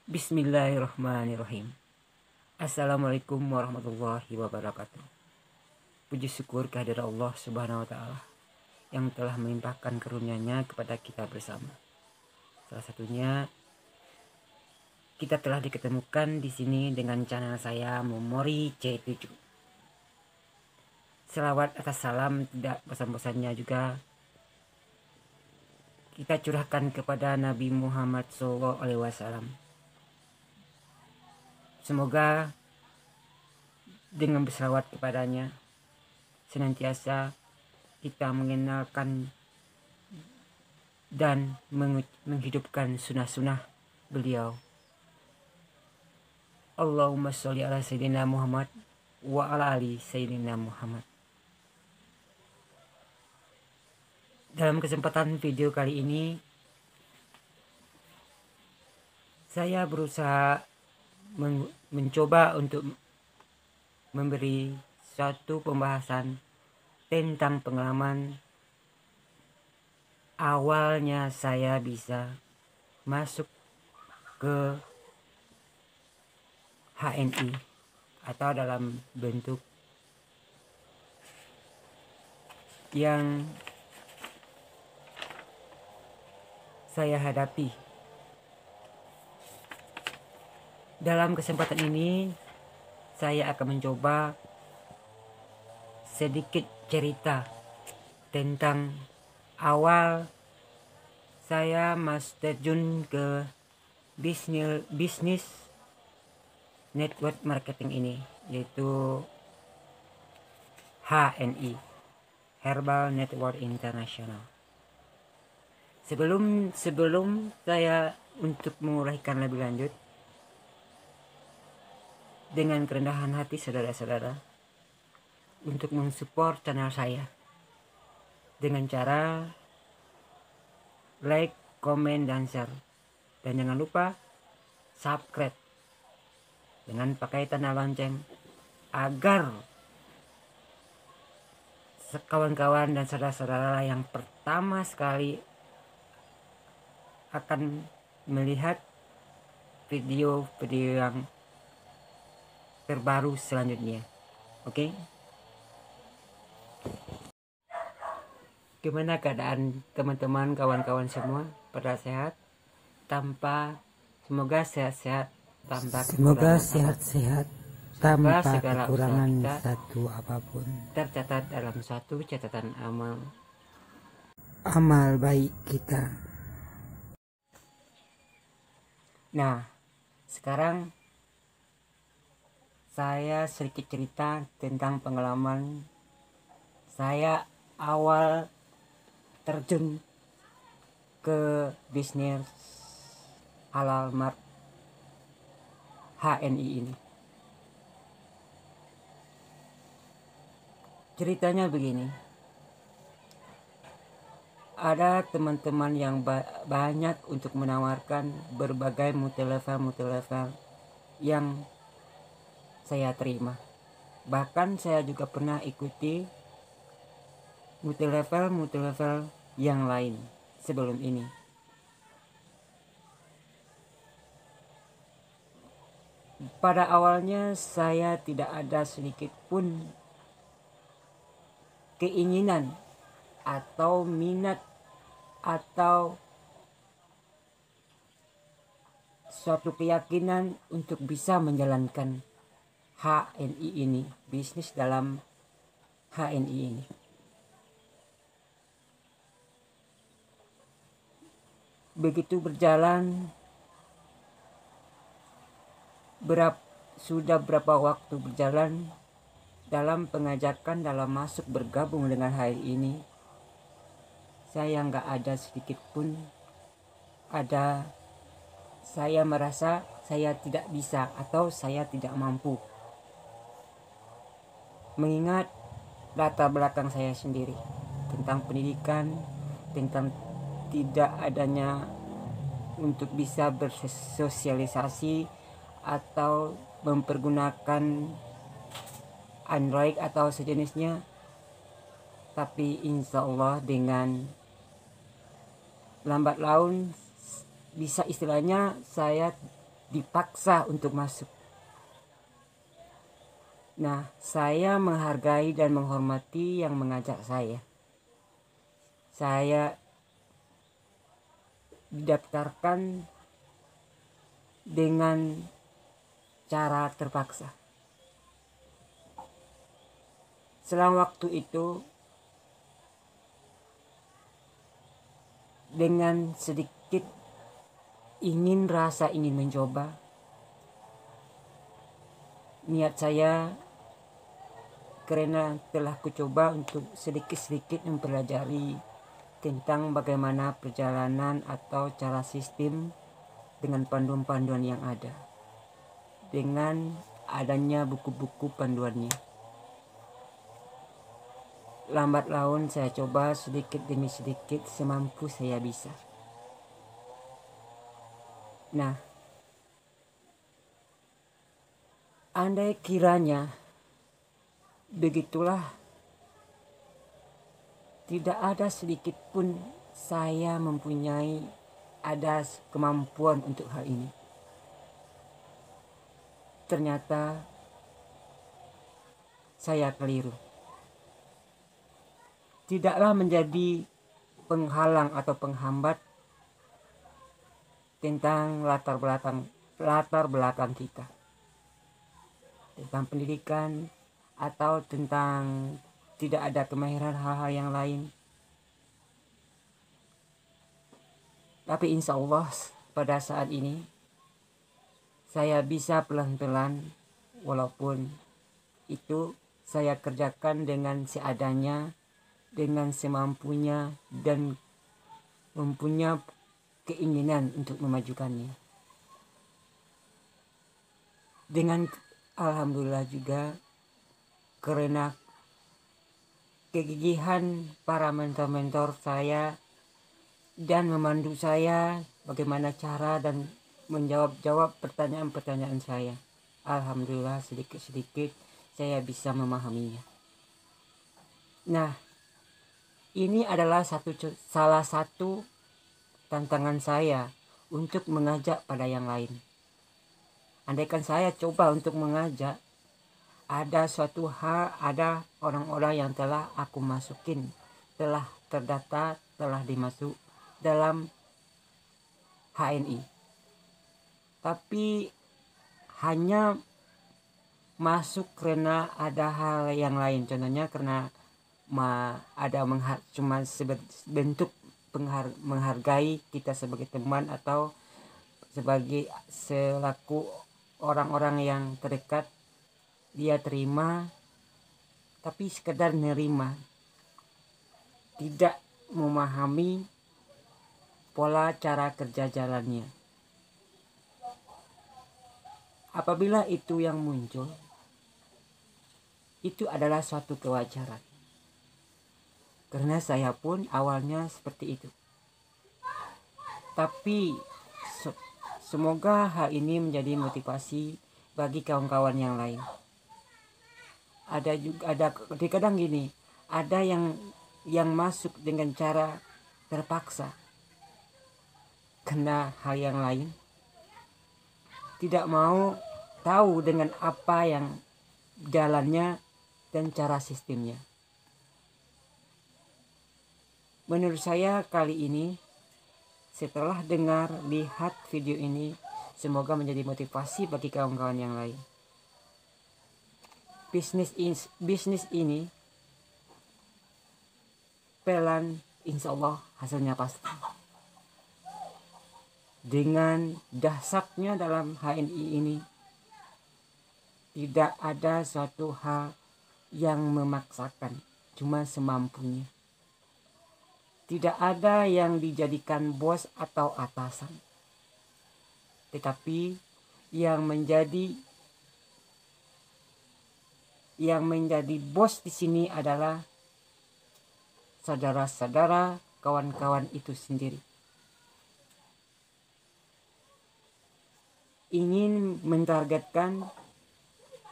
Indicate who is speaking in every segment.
Speaker 1: Bismillahirrahmanirrahim. Assalamualaikum warahmatullahi wabarakatuh. Puji syukur kehadirat Allah Subhanahu wa taala yang telah melimpahkan karunia-Nya kepada kita bersama. Salah satunya kita telah diketemukan di sini dengan channel saya Memori C7. Selawat atas salam tidak bosan-bosannya juga kita curahkan kepada Nabi Muhammad SAW. Semoga dengan berselawat kepadanya senantiasa kita mengenalkan dan menghidupkan sunnah-sunnah beliau. Allahumma sholli ala sayyidina Muhammad wa ala ali sayyidina Muhammad. Dalam kesempatan video kali ini saya berusaha mencoba untuk memberi suatu pembahasan tentang pengalaman awalnya saya bisa masuk ke HNI atau dalam bentuk yang saya hadapi. Dalam kesempatan ini saya akan mencoba sedikit cerita tentang awal saya terjun ke bisnis network marketing ini, yaitu HNI, Herbal Network International. Sebelum saya untuk menguraikan lebih lanjut, dengan kerendahan hati saudara-saudara untuk mensupport channel saya dengan cara like, komen, dan share, dan jangan lupa subscribe dengan pakai tanda lonceng agar kawan-kawan dan saudara-saudara yang pertama sekali akan melihat video-video yang terbaru selanjutnya. Oke? Gimana keadaan teman-teman, kawan-kawan semua? Pada sehat? Semoga sehat-sehat tanpa kekurangan satu apapun. Tercatat dalam suatu catatan amal baik kita. Nah, sekarang saya sedikit cerita tentang pengalaman saya awal terjun ke bisnis halal mart HNI ini. Ceritanya begini. Ada teman-teman yang banyak untuk menawarkan berbagai multi-level yang saya terima. Bahkan saya juga pernah ikuti multi-level yang lain sebelum ini. Pada awalnya saya tidak ada sedikit pun keinginan atau minat atau suatu keyakinan untuk bisa menjalankan HNI ini, bisnis dalam HNI ini. Begitu berjalan, sudah berapa waktu berjalan dalam pengajakan, dalam masuk bergabung dengan HNI ini, saya nggak ada sedikit pun saya merasa saya tidak bisa atau saya tidak mampu. Mengingat latar belakang saya sendiri tentang pendidikan, tentang tidak adanya untuk bisa bersosialisasi atau mempergunakan Android atau sejenisnya. Tapi insya Allah dengan lambat laun bisa istilahnya saya dipaksa untuk masuk. Nah, saya menghargai dan menghormati yang mengajak saya. Saya didaftarkan dengan cara terpaksa. Selang waktu itu, dengan sedikit rasa ingin mencoba, niat saya karena telah kucoba untuk sedikit-sedikit mempelajari tentang bagaimana perjalanan atau cara sistem dengan panduan-panduan yang ada, dengan adanya buku-buku panduannya. Lambat laun saya coba sedikit demi sedikit semampu saya bisa. Nah, andai kiranya begitulah, tidak ada sedikit pun saya mempunyai ada kemampuan untuk hal ini. Ternyata saya keliru. Tidaklah menjadi penghalang atau penghambat tentang latar belakang kita, tentang pendidikan atau tentang tidak ada kemahiran hal-hal yang lain. Tapi insya Allah pada saat ini saya bisa pelan-pelan, walaupun itu saya kerjakan dengan seadanya, dengan semampunya, dan mempunyai keinginan untuk memajukannya. Dengan alhamdulillah juga karena kegigihan para mentor-mentor saya dan memandu saya bagaimana cara dan menjawab pertanyaan-pertanyaan saya. Alhamdulillah sedikit-sedikit saya bisa memahaminya. Nah, ini adalah salah satu tantangan saya untuk mengajak pada yang lain. Andaikan saya coba untuk mengajak, ada suatu hal, ada orang-orang yang telah aku masukin, telah terdaftar, telah dimasuk dalam HNI. Tapi hanya masuk karena ada hal yang lain. Contohnya karena ada cuma bentuk menghargai kita sebagai teman atau sebagai selaku orang-orang yang terdekat, dia terima tapi sekedar nerima, tidak memahami pola cara kerja jalannya. Apabila itu yang muncul, itu adalah suatu kewajaran. Karena saya pun awalnya seperti itu. Tapi semoga hal ini menjadi motivasi bagi kawan-kawan yang lain. Ada kadang gini, ada yang masuk dengan cara terpaksa karena hal yang lain, tidak mau tahu dengan apa yang jalannya dan cara sistemnya. Menurut saya kali ini, setelah lihat video ini, semoga menjadi motivasi bagi kawan-kawan yang lain. Bisnis ini pelan, insya Allah hasilnya pasti. Dengan dahsyatnya dalam HNI ini, tidak ada suatu hal yang memaksakan, cuma semampunya. Tidak ada yang dijadikan bos atau atasan. Tetapi yang menjadi bos di sini adalah saudara-saudara, kawan-kawan itu sendiri. Ingin mentargetkan,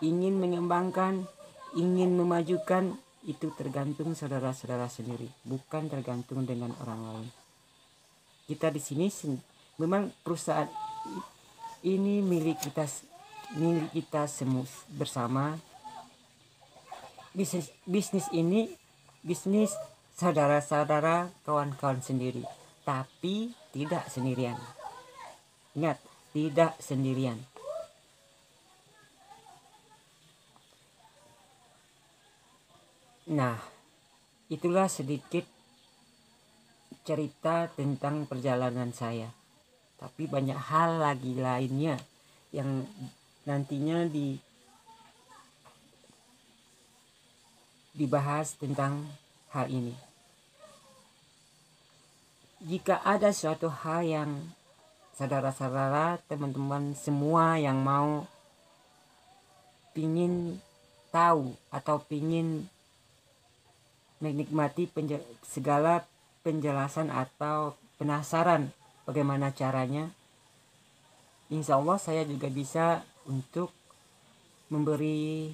Speaker 1: ingin mengembangkan, ingin memajukan, itu tergantung saudara-saudara sendiri, bukan tergantung dengan orang lain. Kita di sini memang perusahaan ini milik kita semua bersama. Bisnis ini bisnis saudara-saudara, kawan-kawan sendiri, tapi tidak sendirian. Ingat, tidak sendirian. Nah, itulah sedikit cerita tentang perjalanan saya. Tapi banyak hal lagi lainnya yang nantinya dibahas tentang hal ini. Jika ada suatu hal yang saudara-saudara, teman-teman semua yang mau pingin tahu atau pingin menikmati segala penjelasan atau penasaran bagaimana caranya, insya Allah saya juga bisa untuk memberi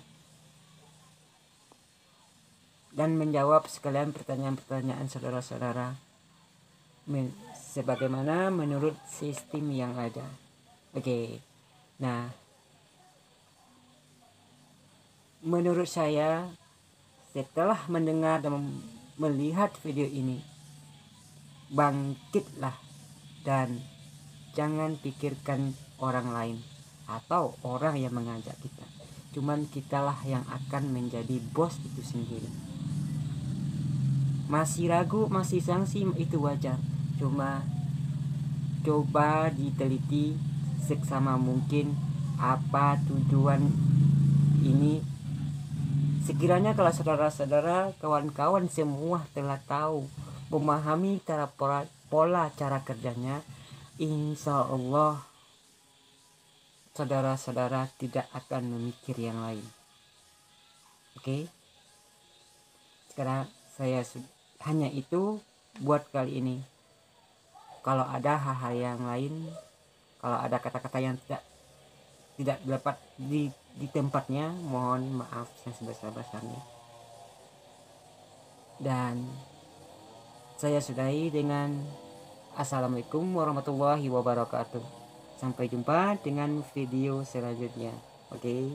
Speaker 1: dan menjawab sekalian pertanyaan-pertanyaan saudara-saudara sebagaimana menurut sistem yang ada. Oke. Nah, menurut saya setelah mendengar dan melihat video ini, bangkitlah dan jangan pikirkan orang lain atau orang yang mengajak kita. Cuman kitalah yang akan menjadi bos itu sendiri. Masih ragu, masih sangsi, itu wajar. Cuma coba diteliti seksama mungkin apa tujuan ini. Sekiranya kalau saudara-saudara, kawan-kawan semua telah tahu, memahami pola cara kerjanya, insya Allah saudara-saudara tidak akan memikir yang lain. Oke? Sekarang saya hanya itu buat kali ini. Kalau ada hal-hal yang lain, kalau ada kata-kata yang tidak dapat di tempatnya, mohon maaf yang sebesar-besarnya. Dan saya sudahi dengan Assalamualaikum warahmatullahi wabarakatuh. Sampai jumpa dengan video selanjutnya. Oke.